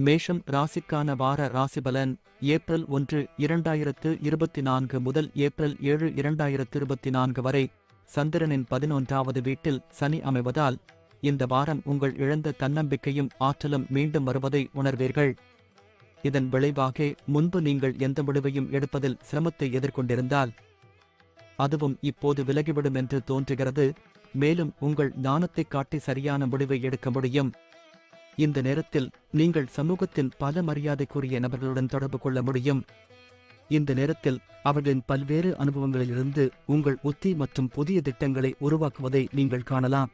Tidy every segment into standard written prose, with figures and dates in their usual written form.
மேஷம் ராசிக்கான வார ராசிபலன் ஏப்ரல் 1, 2024 முதல் ஏப்ரல் 7, 2024 வரை சந்திரனின் 11வது வீட்டில் சனி அமைவதால் இந்த வாரம் உங்கள் இழந்த தன்னம்பிக்கையும் ஆற்றலும் மீண்டும் வருவதை உணர்வீர்கள். இதன் விளைவாக முன்பு நீங்கள் எந்த முடிவையும் எடுப்பதில் சிரமத்தை எதிர்கொண்டிருந்தால் அதுவும் இப்போது விலகிவிடும் என்று தோன்றுகிறது. மேலும் உங்கள் ஞானத்தைக் காட்டி சரியான முடிவை எடுக்க முடியும். இந்த நேரத்தில் நீங்கள் சமூகத்தின் பல மரியாதைக்குரிய நபர்களுடன் தொடர்பு கொள்ள முடியும். இந்த நேரத்தில் அவர்களின் பல்வேறு அனுபவங்களிலிருந்து உங்கள் உத்தி மற்றும் புதிய திட்டங்களை உருவாக்குவதை நீங்கள் காணலாம்.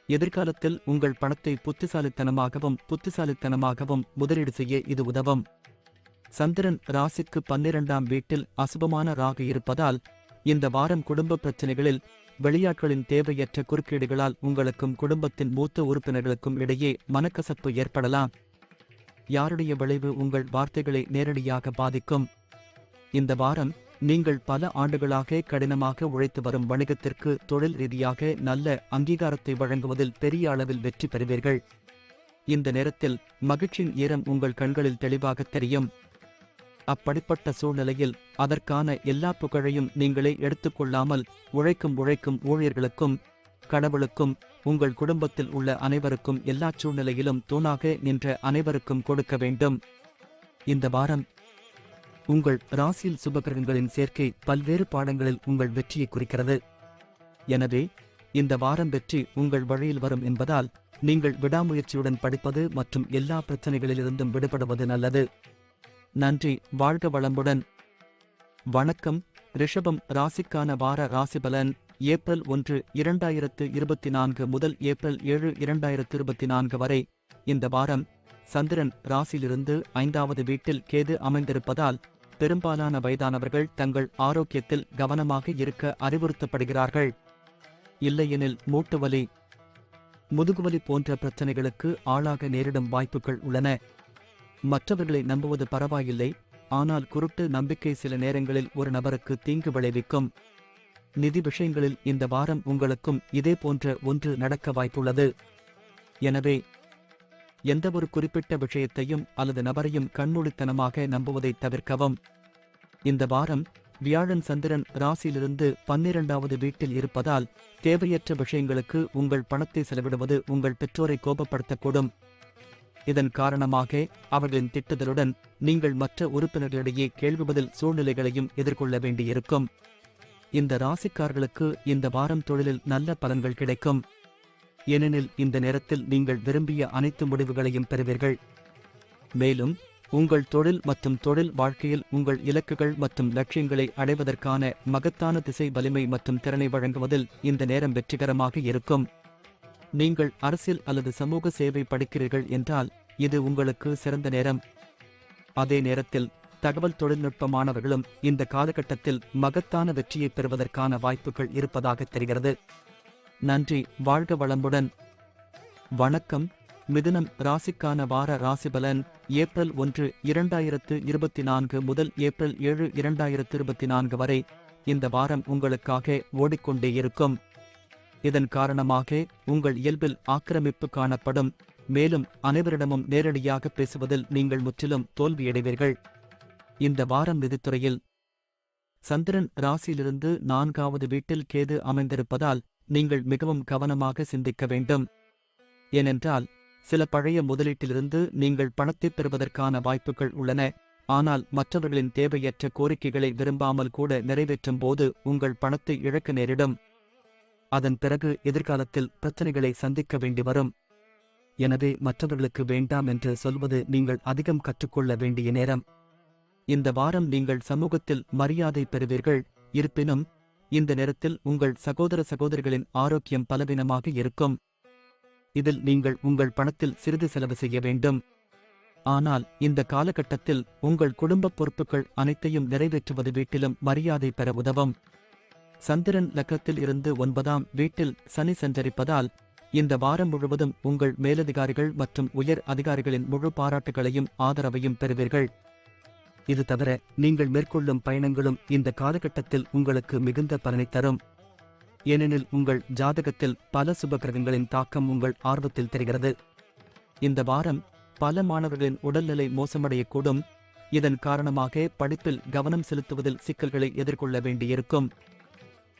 எதிர்காலத்தில் உங்கள் பணத்தை புத்திசாலித்தனமாகவும் முதலீடு செய்ய இது உதவும். சந்திரன் ராசிக்கு 12ஆம் வீட்டில் அசுபமான ராகு இருப்பதால் இந்த வாரம் குடும்ப பிரச்சினைகளில் வெளியாட்களின் தேவையற்ற குறுக்கீடுகளால் உங்களுக்கும் குடும்பத்தின் மூத்த உறுப்பினர்களுக்கும் இடையே மனக்கசப்பு ஏற்படலாம். யாருடைய விளைவு உங்கள் வார்த்தைகளை நேரடியாக பாதிக்கும். இந்த வாரம் நீங்கள் பல ஆண்டுகளாக கடினமாக உழைத்து வரும் வணிகத்திற்கு தொழில் ரீதியாக நல்ல அங்கீகாரத்தை வழங்குவதில் பெரிய அளவில் வெற்றி பெறுவீர்கள். இந்த நேரத்தில் மகிழ்ச்சியின் ஈரம் உங்கள் கண்களில் தெளிவாக தெரியும். அப்படிப்பட்ட சூழ்நிலையில் அதற்கான எல்லா புகழையும் நீங்களே எடுத்துக்கொள்ளாமல் உழைக்கும் ஊழியர்களுக்கும் கடவுளுக்கும் உங்கள் குடும்பத்தில் உள்ள அனைவருக்கும் எல்லா சூழ்நிலையிலும் தூணாக நின்ற அனைவருக்கும் கொடுக்க வேண்டும். இந்த வாரம் உங்கள் ராசியில் சுபகிரகங்களின் சேர்க்கை பல்வேறு பாடங்களில் உங்கள் வெற்றியை குறிக்கிறது. எனவே இந்த வாரம் வெற்றி உங்கள் வழியில் வரும் என்பதால் நீங்கள் விடாமுயற்சியுடன் படிப்பது மற்றும் எல்லா பிரச்சனைகளிலிருந்தும் விடுபடுவது நல்லது. நன்றி. வாழ்க வளமுடன். வணக்கம். ரிஷபம் ராசிக்கான வார ராசிபலன் ஏப்ரல் 1, 2024 முதல் ஏப்ரல் 7, 2024 வரை இந்த வாரம் சந்திரன் ராசியிலிருந்து 5வது வீட்டில் கேது அமைந்திருப்பதால் பெரும்பாலான வயதானவர்கள் தங்கள் ஆரோக்கியத்தில் கவனமாக இருக்க அறிவுறுத்தப்படுகிறார்கள். இல்லையெனில் மூட்டுவலி, முதுகுவலி போன்ற பிரச்சனைகளுக்கு ஆளாக நேரிடும் வாய்ப்புகள் உள்ளன. மற்றவர்களை நம்புவது பரவாயில்லை, ஆனால் குருட்டு நம்பிக்கை சில நேரங்களில் ஒரு நபருக்கு தீங்கு விளைவிக்கும். நிதி விஷயங்களில் இந்த வாரம் உங்களுக்கும் இதே போன்ற ஒன்று நடக்க வாய்ப்புள்ளது. எனவே எந்தவொரு குறிப்பிட்ட விஷயத்தையும் அல்லது நபரையும் கண்மூடித்தனமாக நம்புவதை தவிர்க்கவும். இந்த வாரம் வியாழன் சந்திரன் ராசியிலிருந்து 12வது வீட்டில் இருப்பதால் தேவையற்ற விஷயங்களுக்கு உங்கள் பணத்தை செலவிடுவது உங்கள் பெற்றோரை கோபப்படுத்தக்கூடும். இதன் காரணமாக அவர்களின் திட்டுதலுடன் நீங்கள் மற்ற உறுப்பினர்களிடையே கேள்வி பதில் சூழ்நிலைகளையும் எதிர்கொள்ள வேண்டியிருக்கும். இந்த ராசிக்காரர்களுக்கு இந்த வாரம் தொழிலில் நல்ல பலன்கள் கிடைக்கும். ஏனெனில் இந்த நேரத்தில் நீங்கள் விரும்பிய அனைத்து முடிவுகளையும் பெறுவீர்கள். மேலும் உங்கள் தொழில் மற்றும் தொழில் வாழ்க்கையில் உங்கள் இலக்குகள் மற்றும் லட்சியங்களை அடைவதற்கான மகத்தான திசை வலிமை மற்றும் திறனை வழங்குவதில் இந்த நேரம் வெற்றிகரமாக இருக்கும். நீங்கள் அரசியல் அல்லது சமூக சேவை படிக்கிறீர்கள் என்றால் இது உங்களுக்கு சிறந்த நேரம். அதே நேரத்தில் தகவல் தொழில்நுட்ப மாணவர்களும் இந்த காலகட்டத்தில் மகத்தான வெற்றியை பெறுவதற்கான வாய்ப்புகள் இருப்பதாக தெரிகிறது. நன்றி. வாழ்க வளமுடன். வணக்கம். மிதுனம் ராசிக்கான வார ராசிபலன் ஏப்ரல் 1, 2024 முதல் ஏப்ரல் 7, 2024 வரை இந்த வாரம் உங்களுக்காக ஓடிக்கொண்டே இருக்கும். இதன் காரணமாக உங்கள் இயல்பில் ஆக்கிரமிப்பு காணப்படும். மேலும் அனைவரிடமும் நேரடியாக பேசுவதில் நீங்கள் முற்றிலும் தோல்வியடைவீர்கள். இந்த வாரம் நிதித்துறையில் சந்திரன் ராசியிலிருந்து 4வது வீட்டில் கேது அமைந்திருப்பதால் நீங்கள் மிகவும் கவனமாக சிந்திக்க வேண்டும். ஏனென்றால் சில பழைய முதலீட்டிலிருந்து நீங்கள் பணத்தை பெறுவதற்கான வாய்ப்புகள் உள்ளன. ஆனால் மற்றவர்களின் தேவையற்ற கோரிக்கைகளை விரும்பாமல் கூட நிறைவேற்றும் போது உங்கள் பணத்தை இழக்க நேரிடும். அதன் பிறகு எதிர்காலத்தில் பிரச்சனைகளை சந்திக்க வேண்டி வரும். எனவே மற்றவர்களுக்கு வேண்டாம் என்று சொல்வது நீங்கள் அதிகம் கற்றுக்கொள்ள வேண்டிய நேரம். இந்த வாரம் நீங்கள் சமூகத்தில் மரியாதை பெறுவீர்கள். இருப்பினும் இந்த நேரத்தில் உங்கள் சகோதர சகோதரிகளின் ஆரோக்கியம் பலவீனமாக இருக்கும். இதில் நீங்கள் உங்கள் பணத்தில் சிறிது செலவு செய்ய வேண்டும். ஆனால் இந்த காலகட்டத்தில் உங்கள் குடும்ப பொறுப்புகள் அனைத்தையும் நிறைவேற்றுவது வீட்டிலும் மரியாதை பெற உதவும். சந்திரன் லக்னத்தில் இருந்து 9ஆம் வீட்டில் சனி சஞ்சரிப்பதால் இந்த வாரம் முழுவதும் உங்கள் மேலதிகாரிகள் மற்றும் உயர் அதிகாரிகளின் முழு பாராட்டுகளையும் ஆதரவையும் பெறுவீர்கள். இது தவிர நீங்கள் மேற்கொள்ளும் பயணங்களும் இந்த காலகட்டத்தில் உங்களுக்கு மிகுந்த பலனை தரும். ஏனெனில் உங்கள் ஜாதகத்தில் பல சுபகிரகங்களின் தாக்கம் உங்கள் ஆர்வத்தில் தெரிகிறது. இந்த வாரம் பல மாணவர்களின் உடல்நிலை மோசமடையக்கூடும். இதன் காரணமாக படிப்பில் கவனம் செலுத்துவதில் சிக்கல்களை எதிர்கொள்ள வேண்டியிருக்கும்.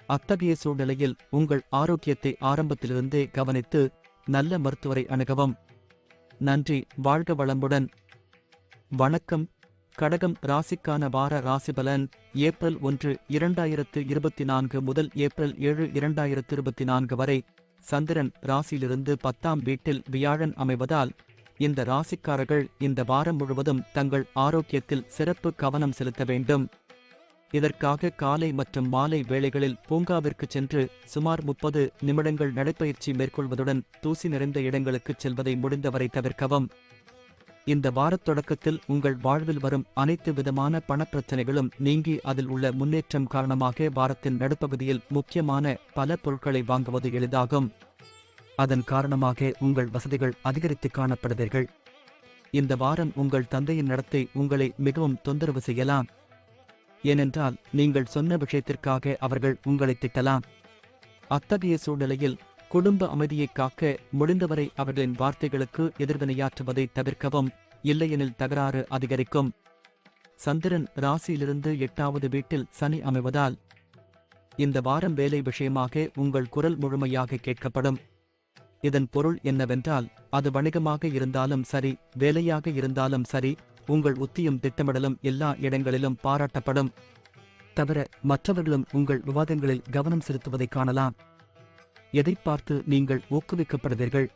அத்தகைய சூழ்நிலையில் உங்கள் ஆரோக்கியத்தை ஆரம்பத்திலிருந்தே கவனித்து நல்ல மருத்துவரை அணுகவும். நன்றி. வாழ்க வளமுடன். வணக்கம். கடகம் ராசிக்கான வார ராசிபலன் ஏப்ரல் 1, 2024 முதல் ஏப்ரல் 7, 2024 வரை. சந்திரன் ராசியிலிருந்து 10ஆம் வீட்டில் வியாழன் அமைவதால் இந்த ராசிக்காரர்கள் இந்த வாரம் முழுவதும் தங்கள் ஆரோக்கியத்தில் சிறப்பு கவனம் செலுத்த வேண்டும். இதற்காக காலை மற்றும் மாலை வேளைகளில் பூங்காவிற்கு சென்று சுமார் 30 நிமிடங்கள் நடைப்பயிற்சி மேற்கொள்வதுடன் தூசி நிறைந்த இடங்களுக்குச் செல்வதை முடிந்தவரை தவிர்க்கவும். இந்த வாரத் தொடக்கத்தில் உங்கள் வாழ்வில் வரும் அனைத்து விதமான பணப்பிரச்சனைகளும் நீங்கி அதில் உள்ள முன்னேற்றம் காரணமாக வாரத்தின் நடுப்பகுதியில் முக்கியமான பல பொருட்களை வாங்குவது எளிதாகும். அதன் காரணமாக உங்கள் வசதிகள் அதிகரித்து காணப்படுவீர்கள். இந்த வாரம் உங்கள் தந்தையின் நடத்தை உங்களை மிகவும் தொந்தரவு செய்யலாம். ஏனென்றால் நீங்கள் சொன்ன விஷயத்திற்காக அவர்கள் உங்களை திட்டலாம். அத்தகைய சூழ்நிலையில் குடும்ப அமைதியைக் காக்க முடிந்தவரை அவர்களின் வார்த்தைகளுக்கு எதிர்வினையாற்றுவதை தவிர்க்கவும், இல்லையெனில் தகராறு அதிகரிக்கும். சந்திரன் ராசியிலிருந்து 8வது வீட்டில் சனி அமைவதால் இந்த வாரம் வேலை விஷயமாக உங்கள் குரல் முழுமையாக கேட்கப்படும். இதன் பொருள் என்னவென்றால், அது வணிகமாக இருந்தாலும் சரி, வேலையாக இருந்தாலும் சரி, உங்கள் உத்தியும் திட்டமிடலும் எல்லா இடங்களிலும் பாராட்டப்படும். தவிர மற்றவர்களும் உங்கள் விவாதங்களில் கவனம் செலுத்துவதை காணலாம். எதை பார்த்து நீங்கள் ஊக்குவிக்கப்படுவீர்கள்?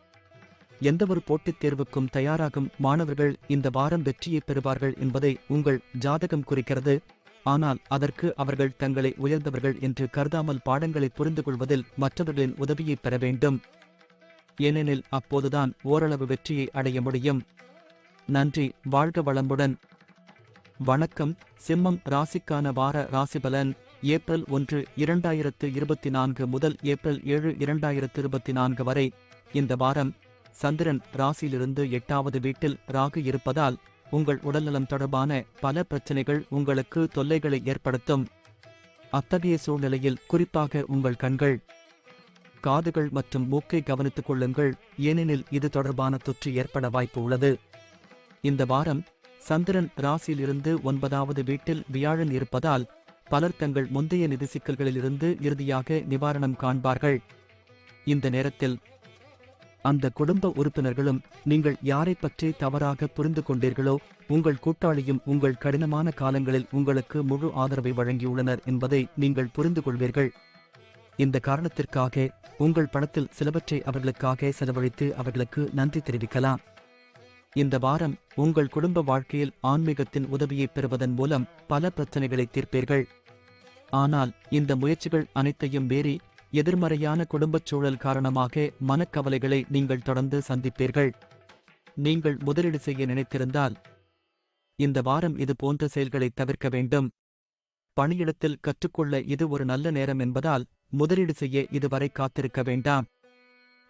எந்தவொரு போட்டித் தேர்வுக்கும் தயாராகும் மாணவர்கள் இந்த வாரம் வெற்றியை பெறுவார்கள் என்பதை உங்கள் ஜாதகம் குறிக்கிறது. ஆனால் அதற்கு அவர்கள் தங்களை உயர்ந்தவர்கள் என்று கருதாமல் பாடங்களை புரிந்து கொள்வதில் மற்றவர்களின் உதவியை பெற வேண்டும். ஏனெனில் அப்போதுதான் ஓரளவு வெற்றியை அடைய முடியும். நன்றி. வாழ்க வளமுடன். வணக்கம். சிம்மம் ராசிக்கான வார ராசிபலன் ஏப்ரல் 1, 2024 முதல் ஏப்ரல் 7, 2024 வரை. இந்த வாரம் சந்திரன் ராசியிலிருந்து 8வது வீட்டில் ராகு இருப்பதால் உங்கள் உடல்நலம் தொடர்பான பல பிரச்சனைகள் உங்களுக்கு தொல்லைகளை ஏற்படுத்தும். அத்தகைய சூழ்நிலையில் குறிப்பாக உங்கள் கண்கள், காதுகள் மற்றும் மூக்கை கவனித்துக் கொள்ளுங்கள். ஏனெனில் இது தொடர்பான தொற்று ஏற்பட வாய்ப்பு உள்ளது. இந்த வாரம் சந்திரன் ராசியிலிருந்து 9வது வீட்டில் வியாழன் இருப்பதால் பலர் தங்கள் முந்தைய நிதி சிக்கல்களிலிருந்து இறுதியாக நிவாரணம் காண்பார்கள். இந்த நேரத்தில் அந்த குடும்ப உறுப்பினர்களும் நீங்கள் யாரை பற்றி தவறாக புரிந்து கொண்டீர்களோ உங்கள் கூட்டாளியும் உங்கள் கடினமான காலங்களில் உங்களுக்கு முழு ஆதரவை வழங்கியுள்ளனர் என்பதை நீங்கள் புரிந்து கொள்வீர்கள். இந்த காரணத்திற்காக உங்கள் பணத்தில் சிலவற்றை அவர்களுக்காக செலவழித்து அவர்களுக்கு நன்றி தெரிவிக்கலாம். இந்த வாரம் உங்கள் குடும்ப வாழ்க்கையில் ஆன்மீகத்தின் உதவியை பெறுவதன் மூலம் பல பிரச்சனைகளை தீர்ப்பீர்கள். ஆனால் இந்த முயற்சிகள் அனைத்தையும் மீறி எதிர்மறையான குடும்பச் சூழல் காரணமாக மனக்கவலைகளை நீங்கள் தொடர்ந்து சந்திப்பீர்கள். நீங்கள் முதலீடு செய்ய நினைத்திருந்தால் இந்த வாரம் இது போன்ற செயல்களை தவிர்க்க வேண்டும். பணியிடத்தில் கற்றுக்கொள்ள இது ஒரு நல்ல நேரம் என்பதால் முதலீடு செய்ய இதுவரை காத்திருக்க வேண்டாம்.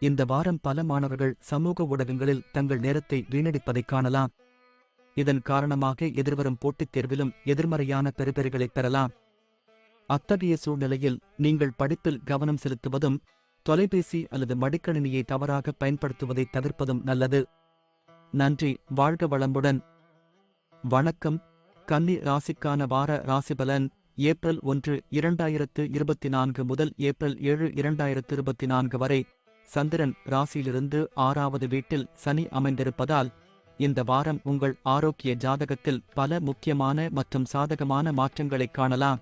இந்த வாரம் பல மாணவர்கள் சமூக ஊடகங்களில் தங்கள் நேரத்தை வீணடிப்பதைக் காணலாம். இதன் காரணமாக எதிர்வரும் போட்டித் தேர்விலும் எதிர்மறையான பெறுபேறுகளை பெறலாம். அத்தகைய சூழ்நிலையில் நீங்கள் படிப்பில் கவனம் செலுத்துவதும் தொலைபேசி அல்லது மடிக்கணினியை தவறாக பயன்படுத்துவதை தவிர்ப்பதும் நல்லது. நன்றி. வாழ்க வளமுடன். வணக்கம். கன்னி ராசிக்கான வார ராசிபலன் ஏப்ரல் 1, 2024 முதல் ஏப்ரல் 7, 2024 வரை. சந்திரன் ராசியிலிருந்து 6வது வீட்டில் சனி அமைந்திருப்பதால் இந்த வாரம் உங்கள் ஆரோக்கிய ஜாதகத்தில் பல முக்கியமான மற்றும் சாதகமான மாற்றங்களைக் காணலாம்.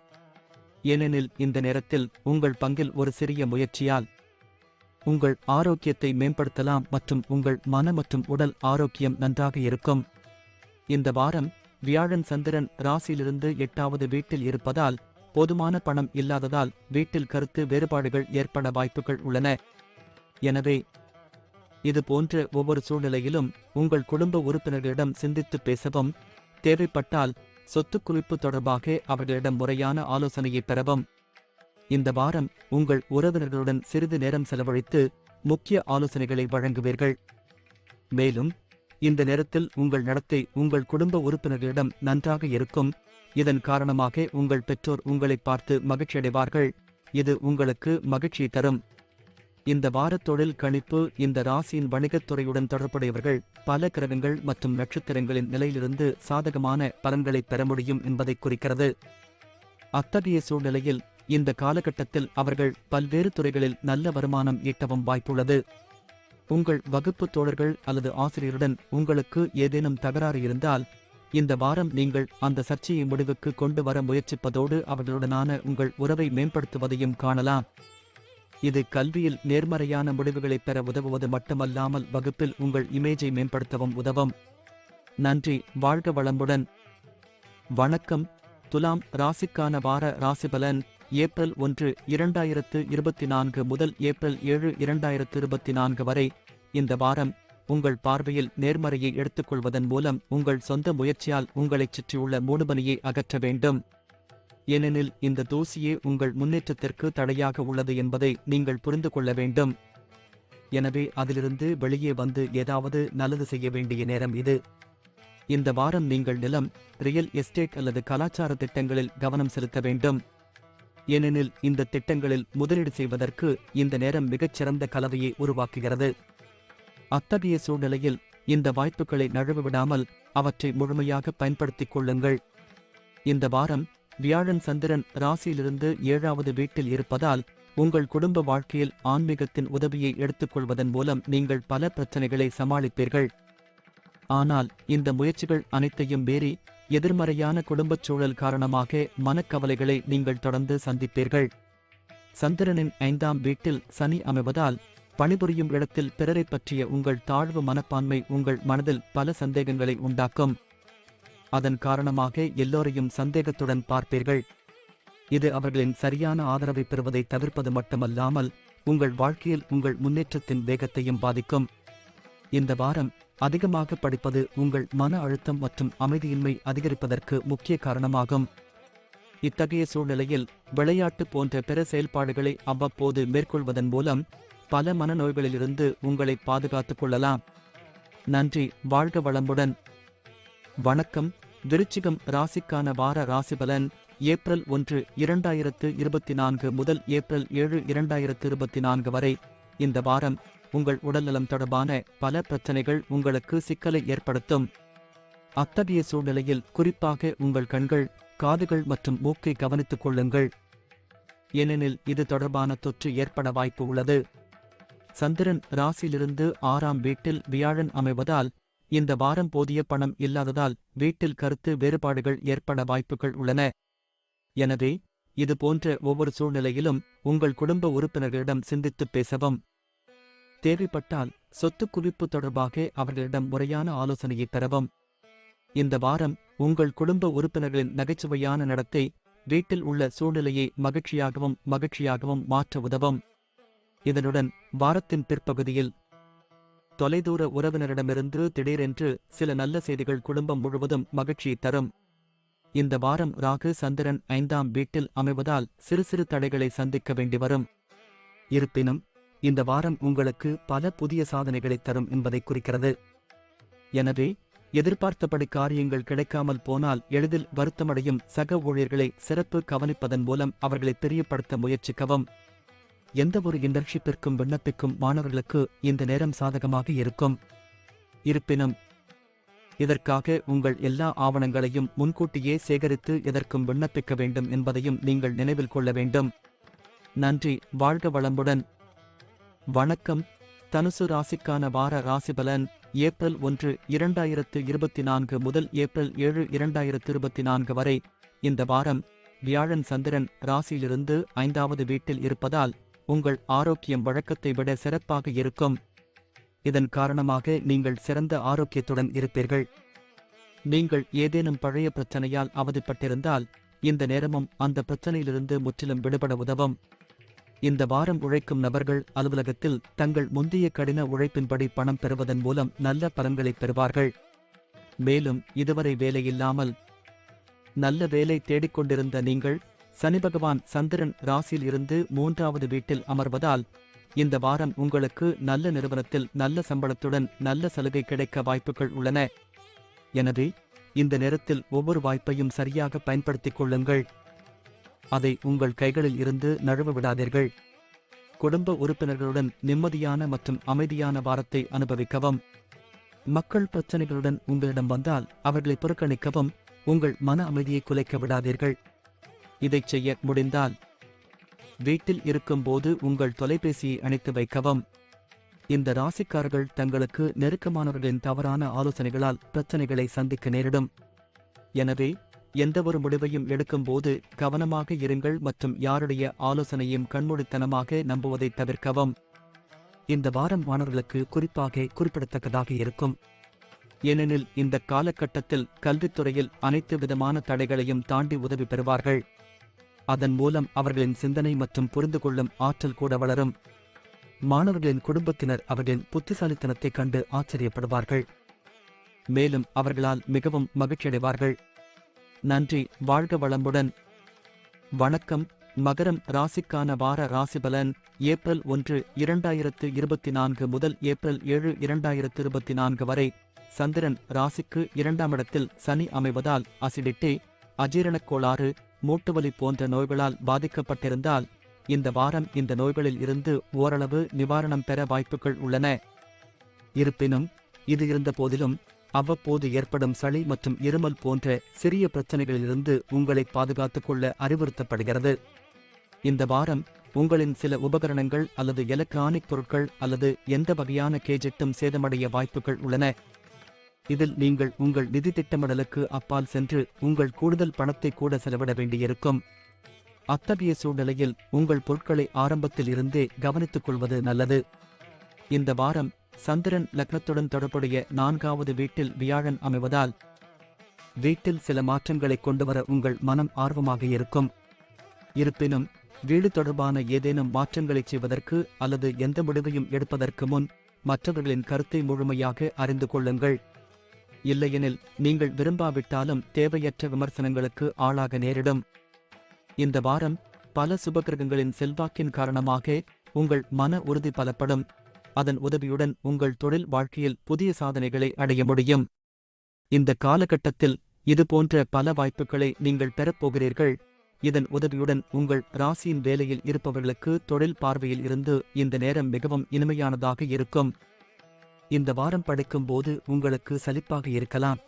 ஏனெனில் இந்த நேரத்தில் உங்கள் பங்கில் ஒரு சிறிய முயற்சியால் உங்கள் ஆரோக்கியத்தை மேம்படுத்தலாம் மற்றும் உங்கள் மன மற்றும் உடல் ஆரோக்கியம் நன்றாக இருக்கும். இந்த வாரம் வியாழன் சந்திரன் ராசியிலிருந்து 8வது வீட்டில் இருப்பதால் போதுமான பணம் இல்லாததால் வீட்டில் கருத்து வேறுபாடுகள் ஏற்பட வாய்ப்புகள் உள்ளன. எனவே இது போன்ற ஒவ்வொரு சூழ்நிலையிலும் உங்கள் குடும்ப உறுப்பினர்களிடம் சிந்தித்து பேசவும், தேவைப்பட்டால் சொத்து குவிப்பு தொடர்பாக அவர்களிடம் முறையான ஆலோசனையை பெறவும். இந்த வாரம் உங்கள் உறவினர்களுடன் சிறிது நேரம் செலவழித்து முக்கிய ஆலோசனைகளை வழங்குவீர்கள். மேலும் இந்த நேரத்தில் உங்கள் நடத்தை உங்கள் குடும்ப உறுப்பினர்களிடம் நன்றாக இருக்கும். இதன் காரணமாக உங்கள் பெற்றோர் உங்களை பார்த்து மகிழ்ச்சியடைவார்கள். இது உங்களுக்கு மகிழ்ச்சியை தரும். இந்த வார தொழில் கணிப்பு இந்த ராசியின் வணிகத் துறையுடன் தொடர்புடையவர்கள் பல கிரகங்கள் மற்றும் நட்சத்திரங்களின் நிலையிலிருந்து சாதகமான பலன்களை பெற முடியும் என்பதை குறிக்கிறது. அத்தகைய சூழ்நிலையில் இந்த காலகட்டத்தில் அவர்கள் பல்வேறு துறைகளில் நல்ல வருமானம் ஈட்டவும் வாய்ப்புள்ளது. உங்கள் வகுப்பு தோழர்கள் அல்லது ஆசிரியருடன் உங்களுக்கு ஏதேனும் தகராறு இருந்தால் இந்த வாரம் நீங்கள் அந்த சர்ச்சையை முடிவுக்கு கொண்டு வர முயற்சிப்பதோடு அவர்களுடனான உங்கள் உறவை மேம்படுத்துவதையும் காணலாம். இது கல்வியில் நேர்மறையான முடிவுகளை பெற உதவுவது மட்டுமல்லாமல் வகுப்பில் உங்கள் இமேஜை மேம்படுத்தவும் உதவும். நன்றி. வாழ்க வளமுடன். வணக்கம். துலாம் ராசிக்கான வார ராசிபலன் ஏப்ரல் 1, 2024 முதல் ஏப்ரல் 7, 2024 வரை. இந்த வாரம் உங்கள் பார்வையில் நேர்மறையை எடுத்துக்கொள்வதன் மூலம் உங்கள் சொந்த முயற்சியால் உங்களைச் சுற்றியுள்ள மூடுபனியை அகற்ற வேண்டும். ஏனெனில் இந்த தூசியே உங்கள் முன்னேற்றத்திற்கு தடையாக உள்ளது என்பதை நீங்கள் புரிந்து கொள்ள வேண்டும். எனவே அதிலிருந்து வெளியே வந்து ஏதாவது நல்லது செய்ய வேண்டிய நேரம் இது. இந்த வாரம் நீங்கள் நிலம், ரியல் எஸ்டேட் அல்லது கலாச்சார திட்டங்களில் கவனம் செலுத்த வேண்டும். ஏனெனில் இந்த திட்டங்களில் முதலீடு செய்வதற்கு இந்த நேரம் மிகச்சிறந்த கலவையை உருவாக்குகிறது. அத்தகைய சூழ்நிலையில் இந்த வாய்ப்புகளை நழுவ விடாமல் அவற்றை முழுமையாக பயன்படுத்திக் கொள்ளுங்கள். இந்த வாரம் வியாழன் சந்திரன் ராசியிலிருந்து 7வது வீட்டில் இருப்பதால் உங்கள் குடும்ப வாழ்க்கையில் ஆன்மீகத்தின் உதவியை எடுத்துக்கொள்வதன் மூலம் நீங்கள் பல பிரச்சனைகளை சமாளிப்பீர்கள். ஆனால் இந்த முயற்சிகள் அனைத்தையும் மீறி எதிர்மறையான குடும்பச் சூழல் காரணமாக மனக்கவலைகளை நீங்கள் தொடர்ந்து சந்திப்பீர்கள். சந்திரனின் 5ஆம் வீட்டில் சனி அமைவதால் பணிபுரியும் இடத்தில் பிறரை பற்றிய உங்கள் தாழ்வு மனப்பான்மை உங்கள் மனதில் பல சந்தேகங்களை உண்டாக்கும். அதன் காரணமாக எல்லோரையும் சந்தேகத்துடன் பார்ப்பீர்கள். இது அவர்களின் சரியான ஆதரவை பெறுவதை தவிர்ப்பது மட்டுமல்லாமல் உங்கள் வாழ்க்கையில் உங்கள் முன்னேற்றத்தின் வேகத்தையும் பாதிக்கும். இந்த வாரம் அதிகமாக படிப்பது உங்கள் மன அழுத்தம் மற்றும் அமைதியின்மை அதிகரிப்பதற்கு முக்கிய காரணமாகும். இத்தகைய சூழ்நிலையில் விளையாட்டு போன்ற பிற செயல்பாடுகளை அவ்வப்போது மேற்கொள்வதன் மூலம் பல மனநோய்களிலிருந்து உங்களை பாதுகாத்துக் கொள்ளலாம். நன்றி. வாழ்க வளமுடன். வணக்கம். விருச்சிகம் ராசிக்கான வார ராசிபலன் ஏப்ரல் 1, 2024 முதல் ஏப்ரல் 7, 2024 வரை. இந்த வாரம் உங்கள் உடல்நலம் தொடர்பான பல பிரச்சனைகள் உங்களுக்கு சிக்கலை ஏற்படுத்தும். அத்தகைய சூழ்நிலையில் குறிப்பாக உங்கள் கண்கள், காதுகள் மற்றும் மூக்கை கவனித்துக் கொள்ளுங்கள். ஏனெனில் இது தொடர்பான தொற்று ஏற்பட வாய்ப்பு உள்ளது. சந்திரன் ராசியிலிருந்து 6ஆம் வீட்டில் வியாழன் அமைவதால் இந்த வாரம் போதிய பணம் இல்லாததால் வீட்டில் கருத்து வேறுபாடுகள் ஏற்பட வாய்ப்புகள் உள்ளன. எனவே இது போன்ற ஒவ்வொரு சூழ்நிலையிலும் உங்கள் குடும்ப உறுப்பினர்களிடம் சிந்தித்துப் பேசவும். தேவைப்பட்டால் சொத்து குவிப்பு தொடர்பாக அவர்களிடம் முறையான ஆலோசனையை பெறவும். இந்த வாரம் உங்கள் குடும்ப உறுப்பினர்களின் நகைச்சுவையான நடத்தை வீட்டில் உள்ள சூழ்நிலையை மகிழ்ச்சியாகவும் மாற்ற உதவும். இதனுடன் வாரத்தின் பிற்பகுதியில் தொலைதூர உறவினரிடமிருந்து திடீரென்று சில நல்ல செய்திகள் குடும்பம் முழுவதும் மகிழ்ச்சியை தரும். இந்த வாரம் ராகு சந்திரன் 5ஆம் வீட்டில் அமைவதால் சிறு சிறு தடைகளை சந்திக்க வேண்டி வரும். இருப்பினும் இந்த வாரம் உங்களுக்கு பல புதிய சாதனைகளை தரும் என்பதை குறிக்கிறது. எனவே எதிர்பார்த்தபடி காரியங்கள் கிடைக்காமல் போனால் எளிதில் வருத்தமடையும் சக ஊழியர்களை சிறப்பு கவனிப்பதன் மூலம் அவர்களை பிரியப்படுத்த முயற்சிக்கவும். எந்தவொரு இன்டர்ன்ஷிப்பிற்கும் விண்ணப்பிக்கும் மாணவர்களுக்கு இந்த நேரம் சாதகமாக இருக்கும். இருப்பினும் இதற்காக உங்கள் எல்லா ஆவணங்களையும் முன்கூட்டியே சேகரித்து எதற்கும் விண்ணப்பிக்க வேண்டும் என்பதையும் நீங்கள் நினைவில் கொள்ள வேண்டும். நன்றி. வாழ்க வளமுடன். வணக்கம். தனுசு ராசிக்கான வார ராசிபலன் ஏப்ரல் 1, 2024 முதல் ஏப்ரல் 7, 2024 வரை. இந்த வாரம் வியாழன் சந்திரன் ராசியிலிருந்து 5வது வீட்டில் இருப்பதால் உங்கள் ஆரோக்கியம் வழக்கத்தை விட சிறப்பாக இருக்கும். இதன் காரணமாக நீங்கள் சிறந்த ஆரோக்கியத்துடன் இருப்பீர்கள். நீங்கள் ஏதேனும் பழைய பிரச்சனையால் அவதிப்பட்டிருந்தால் இந்த நேரமும் அந்த பிரச்சனையிலிருந்து முற்றிலும் விடுபட உதவும். இந்த வாரம் உழைக்கும் நபர்கள் அலுவலகத்தில் தங்கள் முந்தைய கடின உழைப்பின்படி பணம் பெறுவதன் மூலம் நல்ல பலன்களை பெறுவார்கள். மேலும் இதுவரை வேலையில்லாமல் நல்ல வேலை தேடிக்கொண்டிருந்த நீங்கள் சனி பகவான் சந்திரன் ராசியில் இருந்து 3வது வீட்டில் அமர்வதால் இந்த வாரம் உங்களுக்கு நல்ல நிறுவனத்தில் நல்ல சம்பளத்துடன் நல்ல சலுகை கிடைக்க வாய்ப்புகள் உள்ளன. எனவே இந்த நேரத்தில் ஒவ்வொரு வாய்ப்பையும் சரியாக பயன்படுத்திக் கொள்ளுங்கள். அதை உங்கள் கைகளில் இருந்து நழுவ விடாதீர்கள். குடும்ப உறுப்பினர்களுடன் நிம்மதியான மற்றும் அமைதியான வாரத்தை அனுபவிக்கவும். மக்கள் பிரச்சனைகளுடன் உங்களிடம் வந்தால் அவர்களை புறக்கணிக்கவும். உங்கள் மன அமைதியை குலைக்க விடாதீர்கள். இதைச் செய்ய முடிந்தால் வீட்டில் இருக்கும்போது உங்கள் தொலைபேசியை அணைத்து வைக்கவும். இந்த ராசிக்காரர்கள் தங்களுக்கு நெருக்கமானவர்களின் தவறான ஆலோசனைகளால் பிரச்சனைகளை சந்திக்க நேரிடும். எனவே எந்தவொரு முடிவையும் எடுக்கும்போது கவனமாக இருங்கள் மற்றும் யாருடைய ஆலோசனையும் கண்மூடித்தனமாக நம்புவதை தவிர்க்கவும். இந்த வாரம் மாணவர்களுக்கு குறிப்பாக குறிப்பிடத்தக்கதாக இருக்கும். ஏனெனில் இந்த காலகட்டத்தில் கல்வித்துறையில் அனைத்து விதமான தடைகளையும் தாண்டி உதவி பெறுவார்கள். அதன் மூலம் அவர்களின் சிந்தனை மற்றும் புரிந்துகொள்ளும் ஆற்றல் கூட வளரும். மாணவர்களின் குடும்பத்தினர் அவர்களின் புத்திசாலித்தனத்தைக் கண்டு ஆச்சரியப்படுவார்கள். மேலும் அவர்களால் மிகவும் மகிழ்ச்சியடைவார்கள். நன்றி. வாழ்க வளமுடன். வணக்கம். மகரம் ராசிக்கான வார ராசிபலன் ஏப்ரல் 1, 2024 முதல் ஏப்ரல் 7, 2024 வரை. சந்திரன் ராசிக்கு 2ஆம் இடத்தில் சனி அமைவதால் அசிடிட்டி, அஜீரணக் கோளாறு, மூட்டுவலி போன்ற நோய்களால் பாதிக்கப்பட்டிருந்தால் இந்த வாரம் இந்த நோய்களில் இருந்து ஓரளவு நிவாரணம் பெற வாய்ப்புகள் உள்ளன. இருப்பினும் இது இருந்த போதிலும் அவ்வப்போது ஏற்படும் சளி மற்றும் இருமல் போன்ற சிறிய பிரச்சனைகளிலிருந்து உங்களை பாதுகாத்துக் கொள்ள அறிவுறுத்தப்படுகிறது. இந்த வாரம் உங்களின் சில உபகரணங்கள் அல்லது எலக்ட்ரானிக் பொருட்கள் அல்லது எந்த வகையான கேஜெட்டும் சேதமடைய வாய்ப்புகள் உள்ளன. இதில் நீங்கள் உங்கள் நிதி திட்டமிடலுக்கு அப்பால் சென்று உங்கள் கூடுதல் பணத்தை கூட செலவிட வேண்டியிருக்கும். அத்தகைய சூழ்நிலையில் உங்கள் பொருட்களை ஆரம்பத்தில் இருந்தே கவனித்துக் கொள்வது நல்லது. இந்த வாரம் சந்திரன் லக்னத்துடன் தொடர்புடைய 4வது வீட்டில் வியாழன் அமைவதால் வீட்டில் சில மாற்றங்களை கொண்டுவர உங்கள் மனம் ஆர்வமாக இருக்கும். இருப்பினும் வீடு தொடர்பான ஏதேனும் மாற்றங்களை செய்வதற்கு அல்லது எந்த முடிவையும் எடுப்பதற்கு முன் மற்றவர்களின் கருத்தை முழுமையாக அறிந்து கொள்ளுங்கள். இல்லையெனில் நீங்கள் விரும்பாவிட்டாலும் தேவையற்ற விமர்சனங்களுக்கு ஆளாக நேரிடும். இந்த வாரம் பல சுபகிரகங்களின் செல்வாக்கின் காரணமாக உங்கள் மன உறுதி பலப்படும். அதன் உதவியுடன் உங்கள் தொழில் வாழ்க்கையில் புதிய சாதனைகளை அடைய முடியும். இந்த காலகட்டத்தில் இதுபோன்ற பல வாய்ப்புகளை நீங்கள் பெறப்போகிறீர்கள். இதன் உதவியுடன் உங்கள் ராசியின் வேலையில் இருப்பவர்களுக்கு தொழில் பார்வையில் இருந்து இந்த நேரம் மிகவும் இனிமையானதாக இருக்கும். இந்த வாரம் படிக்கும்போது உங்களுக்கு சலிப்பாக இருக்கலாம்.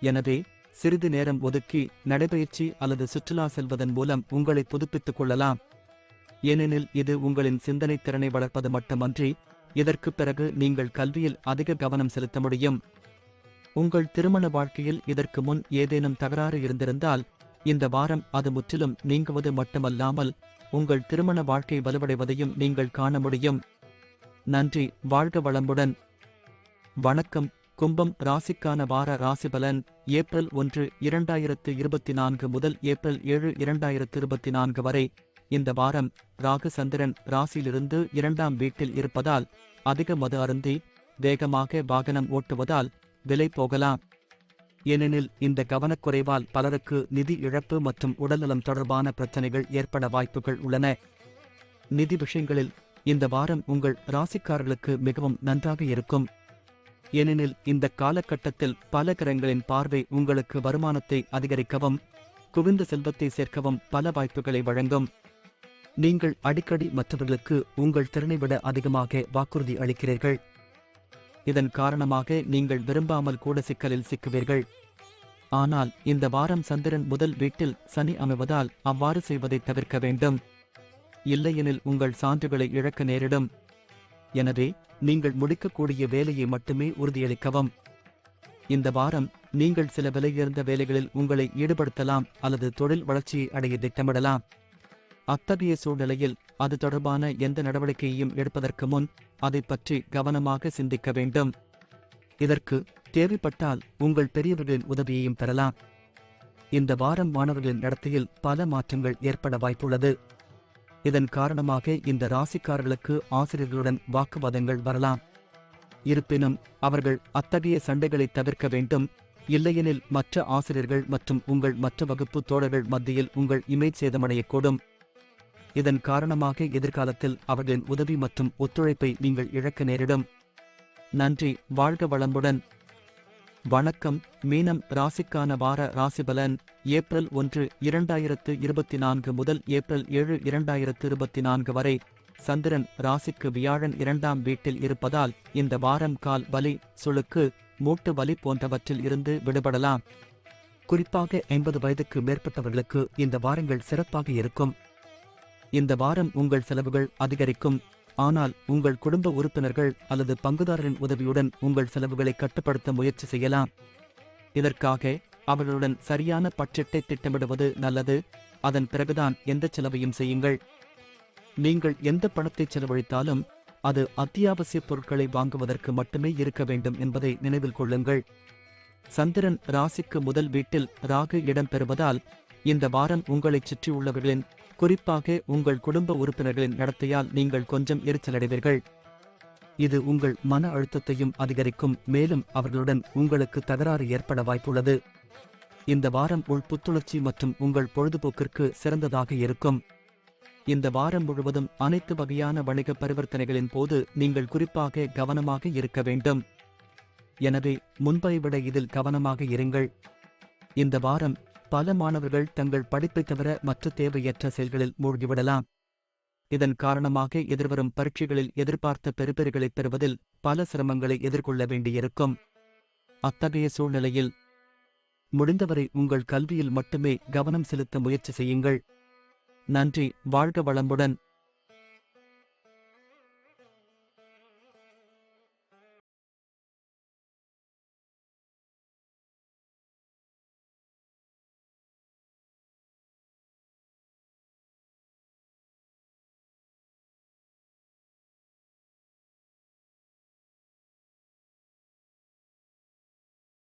எனவே சிறிது நேரம் ஒதுக்கி நடைபயிற்சி அல்லது சுற்றுலா செல்வதன் மூலம் உங்களை புதுப்பித்துக் கொள்ளலாம். ஏனெனில் இது உங்களின் சிந்தனை திறனை வளர்ப்பது மட்டுமன்றி இதற்கு பிறகு நீங்கள் கல்வியில் அதிக கவனம் செலுத்த முடியும். உங்கள் திருமண வாழ்க்கையில் இதற்கு முன் ஏதேனும் தகராறு இருந்திருந்தால் இந்த வாரம் அது முற்றிலும் நீங்குவது மட்டுமல்லாமல் உங்கள் திருமண வாழ்க்கை வலுவடைவதையும் நீங்கள் காண முடியும். நன்றி. வாழ்க வளமுடன். வணக்கம். கும்பம் ராசிக்கான வார ராசிபலன் ஏப்ரல் 1, 2024 முதல் ஏப்ரல் 7, 2024 வரை. இந்த வாரம் ராகு சந்திரன் ராசியிலிருந்து 2ஆம் வீட்டில் இருப்பதால் அதிக மது அருந்தி வேகமாக வாகனம் ஓட்டுவதால் விலை போகலாம். ஏனெனில் இந்த கவனக்குறைவால் பலருக்கு நிதி இழப்பு மற்றும் உடல்நலம் தொடர்பான பிரச்சனைகள் ஏற்பட வாய்ப்புகள் உள்ளன. நிதி விஷயங்களில் இந்த வாரம் உங்கள் ராசிக்காரர்களுக்கு மிகவும் நன்றாக இருக்கும். ஏனெனில் இந்த காலகட்டத்தில் பல கிரகங்களின் பார்வை உங்களுக்கு வருமானத்தை அதிகரிக்கவும் குவிந்த செல்வத்தை சேர்க்கவும் பல வாய்ப்புகளை வழங்கும். நீங்கள் அடிக்கடி மற்றவர்களுக்கு உங்கள் திறனை விட அதிகமாக வாக்குறுதி அளிக்கிறீர்கள். இதன் காரணமாக நீங்கள் விரும்பாமல் கூட சிக்கலில் சிக்குவீர்கள். ஆனால் இந்த வாரம் சந்திரன் முதல் வீட்டில் சனி அமைவதால் அவ்வாறு செய்வதை தவிர்க்க வேண்டும். இல்லையெனில் உங்கள் சான்றுகளை இழக்க நேரிடும். எனவே நீங்கள் முடிக்கக்கூடிய வேலையை மட்டுமே உறுதியளிக்கவும். இந்த வாரம் நீங்கள் சில விலையுயர்ந்த வேலைகளில் உங்களை ஈடுபடுத்தலாம் அல்லது தொழில் வளர்ச்சியை அடைய திட்டமிடலாம். அத்தகைய சூழ்நிலையில் அது தொடர்பான எந்த நடவடிக்கையையும் எடுப்பதற்கு முன் அதை பற்றி கவனமாக சிந்திக்க வேண்டும். இதற்கு தேவைப்பட்டால் உங்கள் பெரியவர்களின் உதவியையும் பெறலாம். இந்த வாரம் மாணவர்களின் நடத்தையில் பல மாற்றங்கள் ஏற்பட வாய்ப்புள்ளது. இதன் காரணமாக இந்த ராசிக்காரர்களுக்கு ஆசிரியர்களுடன் வாக்குவாதங்கள் வரலாம். இருப்பினும் அவர்கள் அத்தகைய சண்டைகளை தவிர்க்க வேண்டும். இல்லையெனில் மற்ற ஆசிரியர்கள் மற்றும் உங்கள் மற்ற வகுப்பு தோழர்கள் மத்தியில் உங்கள் இமேஜ் சேதமடையக்கூடும். இதன் காரணமாக எதிர்காலத்தில் அவர்களின் உதவி மற்றும் ஒத்துழைப்பை நீங்கள் இழக்க நேரிடும். நன்றி. வாழ்க வளமுடன். வணக்கம். மீனம் ராசிக்கான வார ராசிபலன் ஏப்ரல் 1, 2024 முதல் ஏப்ரல் 7, 2024 வரை. சந்திரன் ராசிக்கு வியாழன் 2ஆம் வீட்டில் இருப்பதால் இந்த வாரம் கால் வலி, சுளுக்கு, மூட்டு வலி போன்றவற்றில் இருந்து விடுபடலாம். குறிப்பாக 50 வயதுக்கு மேற்பட்டவர்களுக்கு இந்த வாரங்கள் சிறப்பாக இருக்கும். இந்த வாரம் உங்கள் செலவுகள் அதிகரிக்கும். ஆனால் உங்கள் குடும்ப உறுப்பினர்கள் அல்லது பங்குதாரரின் உதவியுடன் உங்கள் செலவுகளை கட்டுப்படுத்த முயற்சி செய்யலாம். இதற்காக அவர்களுடன் சரியான பட்ஜெட்டை திட்டமிடுவது நல்லது. அதன் பிறகுதான் எந்த செலவையும் செய்யுங்கள். நீங்கள் எந்த பணத்தை செலவழித்தாலும் அது அத்தியாவசிய பொருட்களை வாங்குவதற்கு மட்டுமே இருக்க வேண்டும் என்பதை நினைவில் கொள்ளுங்கள். சந்திரன் ராசிக்கு முதல் வீட்டில் ராகு இடம்பெறுவதால் இந்த வாரம் உங்களைச் சுற்றியுள்ளவர்களின், குறிப்பாக உங்கள் குடும்ப உறுப்பினர்களின் நடத்தையால் நீங்கள் கொஞ்சம் எரிச்சலடைவீர்கள். இது உங்கள் மன அழுத்தத்தையும் அதிகரிக்கும். மேலும் அவர்களுடன் உங்களுக்கு தகராறு ஏற்பட வாய்ப்புள்ளது. இந்த வாரம் உள் புத்துணர்ச்சி மற்றும் உங்கள் பொழுதுபோக்கிற்கு சிறந்ததாக இருக்கும். இந்த வாரம் முழுவதும் அனைத்து வகையான வணிக பரிவர்த்தனைகளின் போது நீங்கள் குறிப்பாக கவனமாக இருக்க வேண்டும். எனவே முன்பை விட இதில் கவனமாக இருங்கள். இந்த வாரம் பல மாணவர்கள் தங்கள் படிப்பை தவிர மற்ற தேவையற்ற செயல்களில் மூழ்கிவிடலாம். இதன் காரணமாக எதிர்வரும் பரீட்சைகளில் எதிர்பார்த்த பெறுபேறுகளை பெறுவதில் பல சிரமங்களை எதிர்கொள்ள வேண்டியிருக்கும். அத்தகைய சூழ்நிலையில் முடிந்தவரை உங்கள் கல்வியில் மட்டுமே கவனம் செலுத்த முயற்சி செய்யுங்கள். நன்றி. வாழ்க வளமுடன்.